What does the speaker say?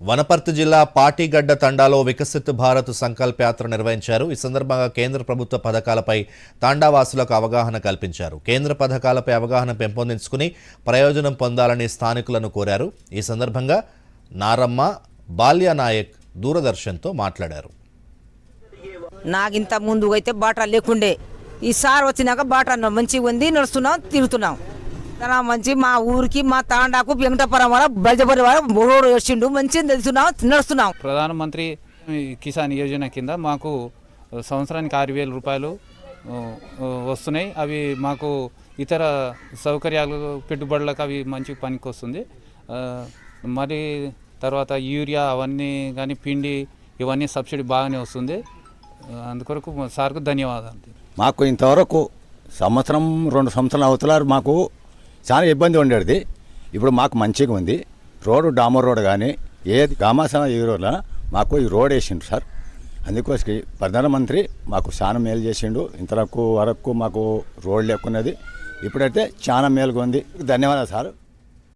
వనపర్తి జిల్లా పాటిగడ్డ తండాలో వికసిత్ భారత్ సంకల్ప యాత్ర నిర్వహించారు. ఈ సందర్భంగా కేంద్ర ప్రభుత్వ పథకాలపై తాండావాసులకు అవగాహన కల్పించారు. కేంద్ర పథకాలపై అవగాహన పెంపొందించుకుని ప్రయోజనం పొందాలని స్థానికులను కోరారు. ఈ సందర్భంగా నారమ్మ బాల్యనాయక్ దూరదర్శన్తో మాట్లాడారు. నాకింత ముందు అయితే బాట లేకుండే, ఈసారి వచ్చినాక బాట మంచిగా ఉంది, నడుస్తున్నాం, తిరుగుతున్నాం. మంచి మా ఊరికి మా తాండాకు వెంకటపురం వల్ల బల్జపరి వల్ల రోడ్డు వచ్చిండు, మంచిగా తెలుస్తున్నాం, నడుస్తున్నాం. ప్రధానమంత్రి కిసాన్ యోజన కింద మాకు సంవత్సరానికి 6,000 రూపాయలు వస్తున్నాయి. అవి మాకు ఇతర సౌకర్యాలు పెట్టుబడులకు అవి మంచి పనికి వస్తుంది. మరి తర్వాత యూరియా అవన్నీ కానీ పిండి ఇవన్నీ సబ్సిడీ బాగానే వస్తుంది. అందుకొరకు సార్కు ధన్యవాదాలు. మాకు ఇంతవరకు 1-2 సంవత్సరాలు అవుతున్నారు, మాకు చాలా ఇబ్బంది ఉండేది. ఇప్పుడు మాకు మంచిగా ఉంది. రోడ్డు డామర్ రోడ్ కానీ ఏది గామాసన ఈ రోజున మాకు ఈ రోడ్ వేసిండు సార్. అందుకోసం ప్రధానమంత్రి మాకు చాలా మేలు చేసిండు. ఇంతవరకు మాకు రోడ్ లేకున్నది, ఇప్పుడైతే చాలా మేలుగా ఉంది. ధన్యవాదాలు సార్.